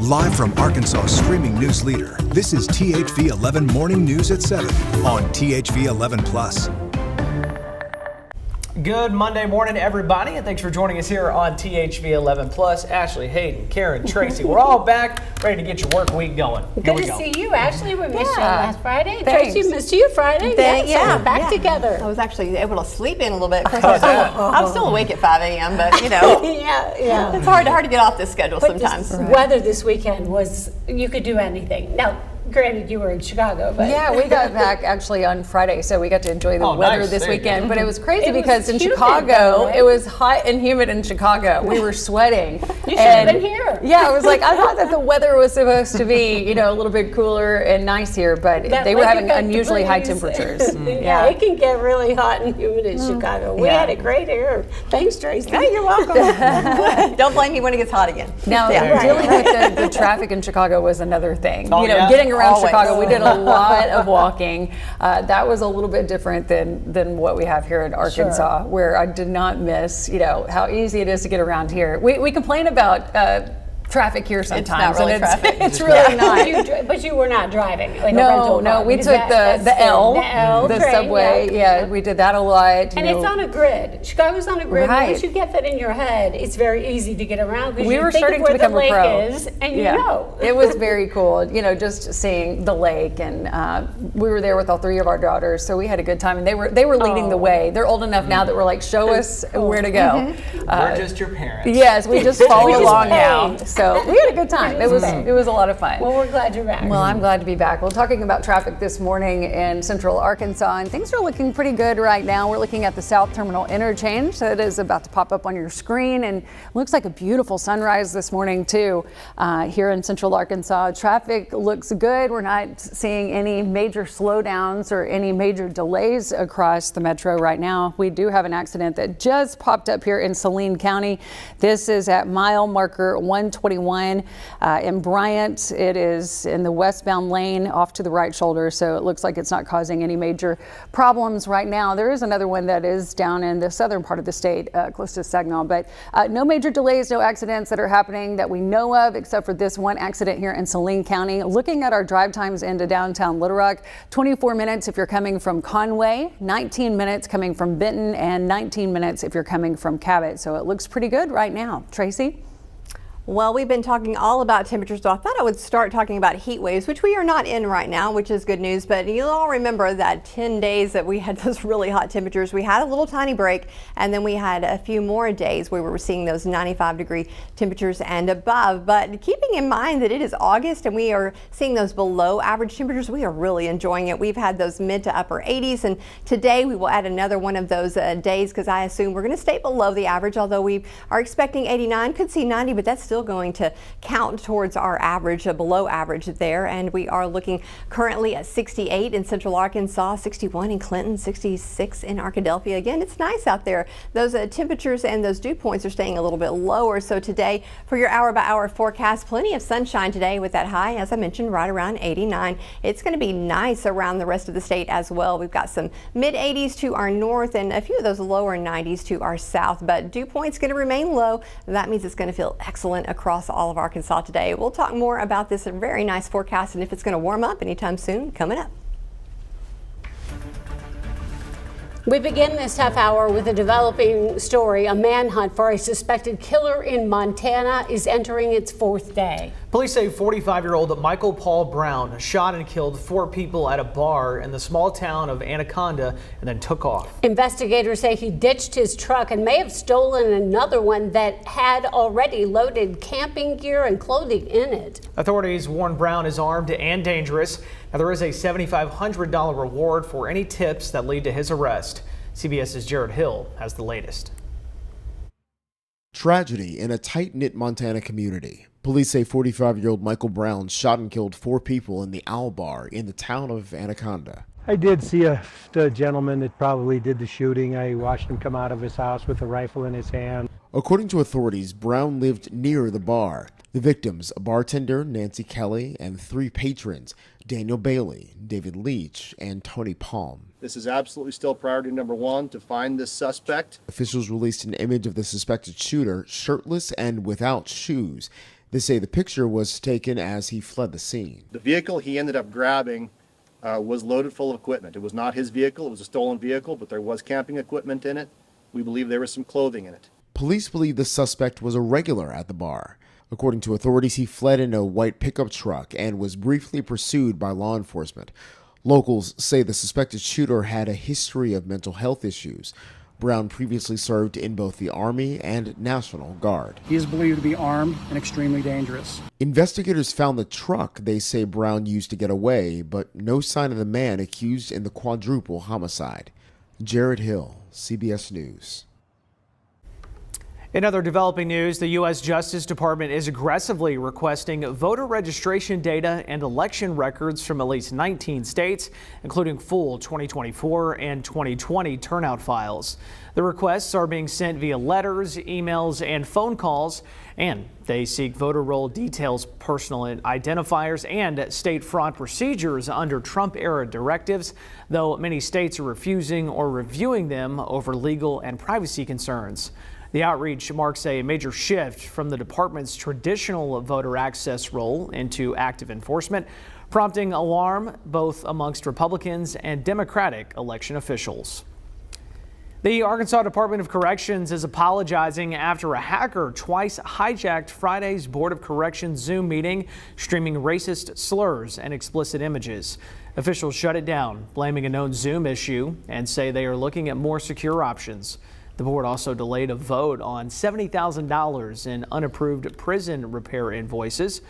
Live from Arkansas' streaming news leader, this is THV 11 Morning News at 7 on THV 11 Plus. Good Monday morning, everybody, and thanks for joining us here on THV 11 Plus. Ashley, Hayden, Karen, Tracy, we're all back, ready to get your work week going. Good to see you, Ashley. We missed you last Friday. Tracy missed you Friday. Yeah, so we're back together. I was actually able to sleep in a little bit. I'm still awake at 5 a.m., but you know, yeah. It's hard to get off this schedule But sometimes. the weather this weekend was, you could do anything. Now, granted, you were in Chicago, but yeah, we got back actually on Friday, so we got to enjoy the weather this weekend. But it was crazy because in Chicago, it was hot and humid in Chicago. We were sweating. You should have been here. Yeah, I was like, I thought that the weather was supposed to be, you know, a little bit cooler and nice here, but they were having unusually high temperatures. Yeah, it can get really hot and humid in Chicago. We had it great here. Thanks, Tracy. Hey, you're welcome. Don't blame me when it gets hot again. Now, dealing with the traffic in Chicago was another thing. Oh, you know, getting around Chicago, we did a lot of walking. That was a little bit different than what we have here in Arkansas, where I did not miss, you know, how easy it is to get around here. We complain about traffic here sometimes. It's not really traffic. It's really not. But you were not driving. Like No, we took the L, the train, subway. Yeah, we did that a lot. And it's on a grid. Chicago's on a grid. Right. Once you get that in your head, it's very easy to get around because we were think starting of where to become the lake a pro. is, and you know. It was very cool, you know, just seeing the lake, and we were there with all three of our daughters, so we had a good time, and they were leading the way. They're old enough now that we're like, show us where to go. We're just your parents. Yes, we just follow along now. So we had a good time. It was a lot of fun. Well, we're glad you're back. Well, I'm glad to be back. We're talking about traffic this morning in central Arkansas, and things are looking pretty good right now. We're looking at the South Terminal Interchange that is about to pop up on your screen, and looks like a beautiful sunrise this morning too here in central Arkansas. Traffic looks good. We're not seeing any major slowdowns or any major delays across the metro right now. We do have an accident that just popped up here in Saline County. This is at mile marker 121. In Bryant, it is in the westbound lane off to the right shoulder, so it looks like it's not causing any major problems right now. There is another one that is down in the southern part of the state, close to Saginaw, but no major delays, no accidents that are happening that we know of, except for this one accident here in Saline County. Looking at our drive times into downtown Little Rock, 24 minutes if you're coming from Conway, 19 minutes coming from Benton, and 19 minutes if you're coming from Cabot. So it looks pretty good right now. Tracy? Well, we've been talking all about temperatures, so I thought I would start talking about heat waves, which we are not in right now, which is good news. But you'll all remember that 10 days that we had those really hot temperatures. We had a little tiny break, and then we had a few more days where we were seeing those 95-degree temperatures and above. But keeping in mind that it is August and we are seeing those below average temperatures, we are really enjoying it. We've had those mid to upper 80s, and today we will add another one of those days because I assume we're going to stay below the average, although we are expecting 89, could see 90, but that's still going to count towards our average, below average there. And we are looking currently at 68 in central Arkansas, 61 in Clinton, 66 in Arkadelphia. Again, it's nice out there. Those temperatures and those dew points are staying a little bit lower. So today, for your hour-by-hour forecast, plenty of sunshine today with that high, as I mentioned, right around 89. It's going to be nice around the rest of the state as well. We've got some mid-80s to our north and a few of those lower 90s to our south, but dew point's going to remain low. That means it's going to feel excellent across all of Arkansas today. We'll talk more about this very nice forecast and if it's going to warm up anytime soon coming up. We begin this half hour with a developing story. A manhunt for a suspected killer in Montana is entering its fourth day. Police say 45-year-old Michael Paul Brown shot and killed 4 people at a bar in the small town of Anaconda and then took off. Investigators say he ditched his truck and may have stolen another one that had already loaded camping gear and clothing in it. Authorities warn Brown is armed and dangerous. Now, there is a $7,500 reward for any tips that lead to his arrest. CBS's Jared Hill has the latest. Tragedy in a tight-knit Montana community. Police say 45-year-old Michael Brown shot and killed 4 people in the Owl Bar in the town of Anaconda. I did see the gentleman that probably did the shooting. I watched him come out of his house with a rifle in his hand. According to authorities, Brown lived near the bar. The victims, a bartender, Nancy Kelly, and 3 patrons, Daniel Bailey, David Leach, and Tony Palm. This is absolutely still priority number 1 to find this suspect. Officials released an image of the suspected shooter, shirtless and without shoes. They say the picture was taken as he fled the scene. The vehicle he ended up grabbing was loaded full of equipment. It was not his vehicle. It was a stolen vehicle, but there was camping equipment in it. We believe there was some clothing in it. Police believe the suspect was a regular at the bar. According to authorities, he fled in a white pickup truck and was briefly pursued by law enforcement. Locals say the suspected shooter had a history of mental health issues. Brown previously served in both the Army and National Guard. He is believed to be armed and extremely dangerous. Investigators found the truck they say Brown used to get away, but no sign of the man accused in the quadruple homicide. Jared Hill, CBS News. In other developing news, the U.S. Justice Department is aggressively requesting voter registration data and election records from at least 19 states, including full 2024 and 2020 turnout files. The requests are being sent via letters, emails, and phone calls, and they seek voter roll details, personal identifiers, and state fraud procedures under Trump-era directives, though many states are refusing or reviewing them over legal and privacy concerns. The outreach marks a major shift from the department's traditional voter access role into active enforcement, prompting alarm both amongst Republicans and Democratic election officials. The Arkansas Department of Corrections is apologizing after a hacker twice hijacked Friday's Board of Corrections Zoom meeting, streaming racist slurs and explicit images. Officials shut it down, blaming a known Zoom issue, and say they are looking at more secure options. The board also delayed a vote on $70,000 in unapproved prison repair invoices.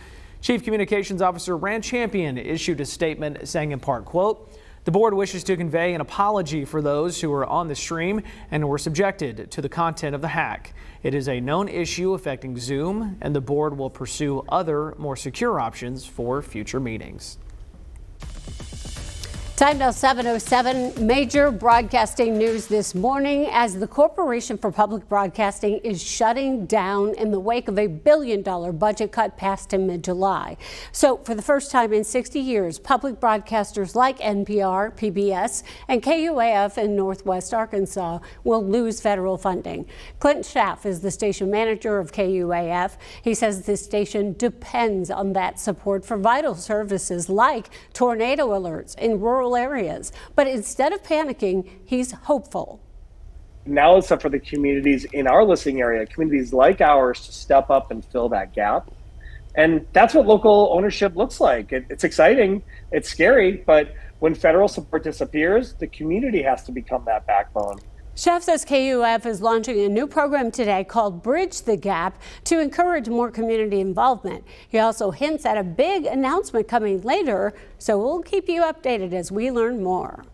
Chief Communications Officer Rand Champion issued a statement saying in part, quote, "The board wishes to convey an apology for those who were on the stream and were subjected to the content of the hack. It is a known issue affecting Zoom, and the board will pursue other, more secure options for future meetings." Time now 7:07. Major broadcasting news this morning as the Corporation for Public Broadcasting is shutting down in the wake of a $1 billion budget cut passed in mid-July. So for the first time in 60 years, public broadcasters like NPR, PBS, and KUAF in Northwest Arkansas will lose federal funding. Clint Schaff is the station manager of KUAF. He says the station depends on that support for vital services like tornado alerts in rural areas. But instead of panicking, he's hopeful. Now it's up for the communities in our listening area, communities like ours, to step up and fill that gap. And that's what local ownership looks like. It's exciting, it's scary, but when federal support disappears, the community has to become that backbone. Chef says KUF is launching a new program today called Bridge the Gap to encourage more community involvement. He also hints at a big announcement coming later, so we'll keep you updated as we learn more.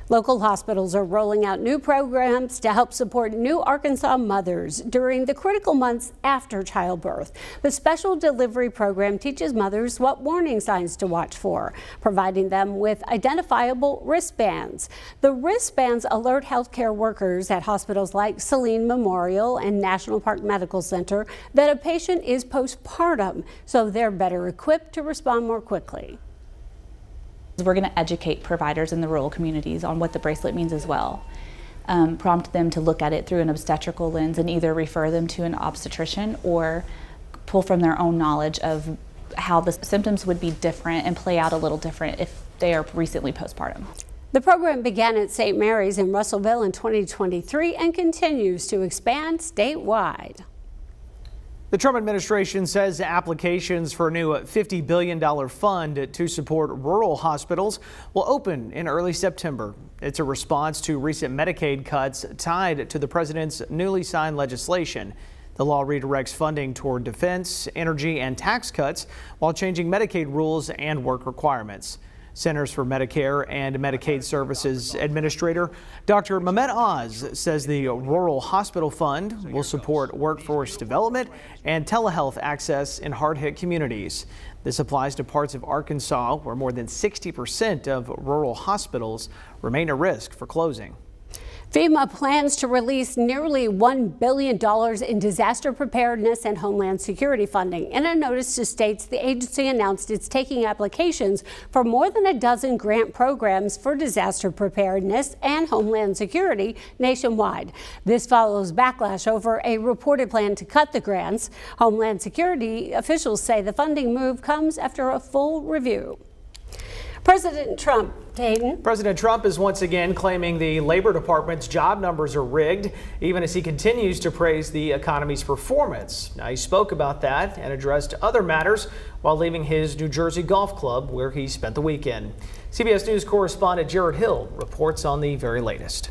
Local hospitals are rolling out new programs to help support new Arkansas mothers during the critical months after childbirth. The special delivery program teaches mothers what warning signs to watch for, providing them with identifiable wristbands. The wristbands alert healthcare workers at hospitals like Saline Memorial and National Park Medical Center that a patient is postpartum, so they're better equipped to respond more quickly. We're going to educate providers in the rural communities on what the bracelet means as well. Prompt them to look at it through an obstetrical lens and either refer them to an obstetrician or pull from their own knowledge of how the symptoms would be different and play out a little different if they are recently postpartum. The program began at St. Mary's in Russellville in 2023 and continues to expand statewide. The Trump administration says applications for a new $50 billion fund to support rural hospitals will open in early September. It's a response to recent Medicaid cuts tied to the president's newly signed legislation. The law redirects funding toward defense, energy, and tax cuts while changing Medicaid rules and work requirements. Centers for Medicare and Medicaid Services Administrator Dr. Mehmet Oz says the Rural Hospital Fund will support workforce development and telehealth access in hard-hit communities. This applies to parts of Arkansas where more than 60% of rural hospitals remain at risk for closing. FEMA plans to release nearly $1 billion in disaster preparedness and homeland security funding. In a notice to states, the agency announced it's taking applications for more than a dozen grant programs for disaster preparedness and homeland security nationwide. This follows backlash over a reported plan to cut the grants. Homeland Security officials say the funding move comes after a full review. President Trump, Hayden. President Trump is once again claiming the Labor Department's job numbers are rigged, even as he continues to praise the economy's performance. Now, he spoke about that and addressed other matters while leaving his New Jersey golf club where he spent the weekend. CBS News correspondent Jared Hill reports on the very latest.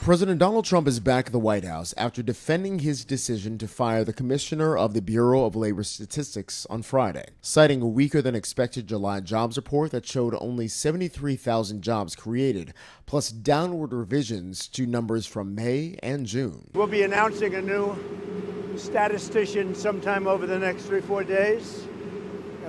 President Donald Trump is back at the White House after defending his decision to fire the commissioner of the Bureau of Labor Statistics on Friday, citing a weaker than expected July jobs report that showed only 73,000 jobs created, plus downward revisions to numbers from May and June. We'll be announcing a new statistician sometime over the next 3-4 days.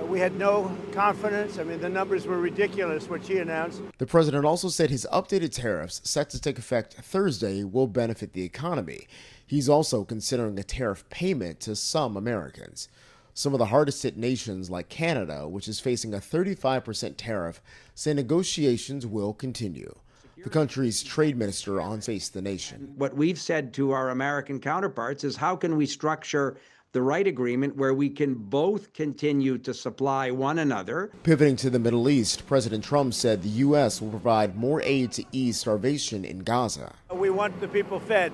We had no confidence. I mean, the numbers were ridiculous, what she announced. The president also said his updated tariffs, set to take effect Thursday, will benefit the economy. He's also considering a tariff payment to some Americans. Some of the hardest hit nations, like Canada, which is facing a 35% tariff, say negotiations will continue. The country's trade minister on Face the Nation. What we've said to our American counterparts is, how can we structure the right agreement where we can both continue to supply one another? Pivoting to the Middle East, President Trump said the U.S. will provide more aid to ease starvation in Gaza. We want the people fed.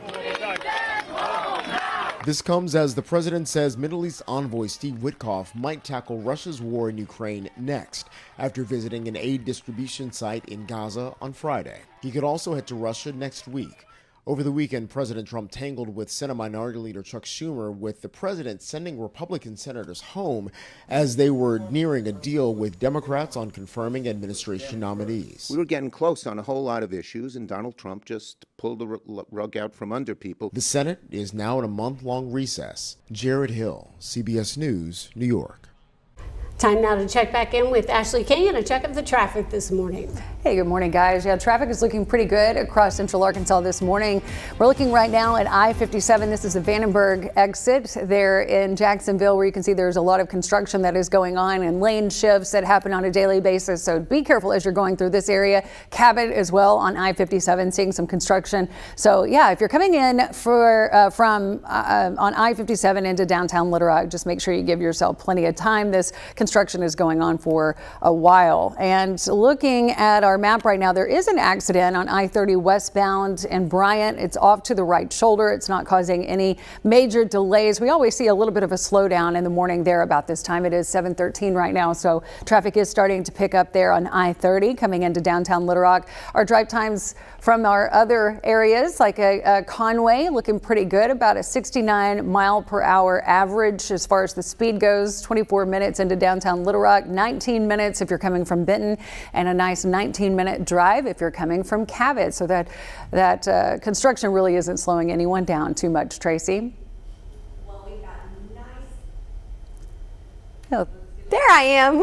This comes as the president says Middle East envoy Steve Witkoff might tackle Russia's war in Ukraine next, after visiting an aid distribution site in Gaza on Friday. He could also head to Russia next week. Over the weekend, President Trump tangled with Senate Minority Leader Chuck Schumer, with the president sending Republican senators home as they were nearing a deal with Democrats on confirming administration nominees. We were getting close on a whole lot of issues, and Donald Trump just pulled the rug out from under people. The Senate is now in a month-long recess. Jared Hill, CBS News, New York. Time now to check back in with Ashley King and a check of the traffic this morning. Hey, good morning, guys. Yeah, traffic is looking pretty good across central Arkansas this morning. We're looking right now at I-57. This is the Vandenberg exit there in Jacksonville, where you can see there's a lot of construction that is going on and lane shifts that happen on a daily basis. So be careful as you're going through this area. Cabot as well on I-57, seeing some construction. So yeah, if you're coming in from on I-57 into downtown Little Rock, just make sure you give yourself plenty of time. This construction is going on for a while. And looking at our map right now, there is an accident on I-30 westbound in Bryant. It's off to the right shoulder. It's not causing any major delays. We always see a little bit of a slowdown in the morning there about this time. It is 7:13 right now, so traffic is starting to pick up there on I-30 coming into downtown Little Rock. Our drive times from our other areas, like Conway, looking pretty good, about a 69 mile per hour average as far as the speed goes. 24 minutes into downtown Little Rock, 19 minutes if you're coming from Benton, and a nice 19-minute drive if you're coming from Cabot. So that construction really isn't slowing anyone down too much, Tracy. Well, we got nice. There I am.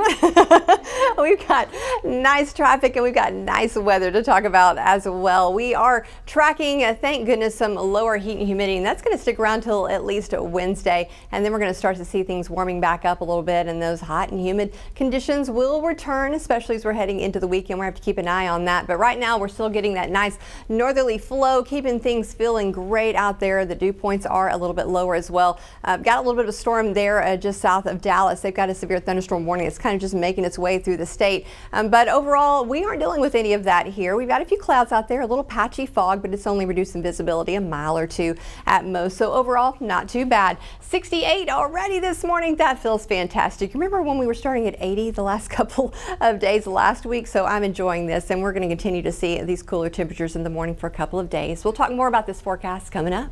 We've got nice traffic and we've got nice weather to talk about as well. We are tracking, thank goodness, some lower heat and humidity, and that's going to stick around till at least Wednesday. And then we're going to start to see things warming back up a little bit, and those hot and humid conditions will return, especially as we're heading into the weekend. We have to keep an eye on that. But right now, we're still getting that nice northerly flow, keeping things feeling great out there. The dew points are a little bit lower as well. Got a little bit of a storm there just south of Dallas. They've got a severe thunderstorm warning. It's kind of just making its way through the state. But overall, we aren't dealing with any of that here. We've got a few clouds out there, a little patchy fog, but it's only reducing visibility a mile or two at most. So overall, not too bad. 68 already this morning. That feels fantastic. Remember when we were starting at 80 the last couple of days last week? So I'm enjoying this, and we're going to continue to see these cooler temperatures in the morning for a couple of days. We'll talk more about this forecast coming up.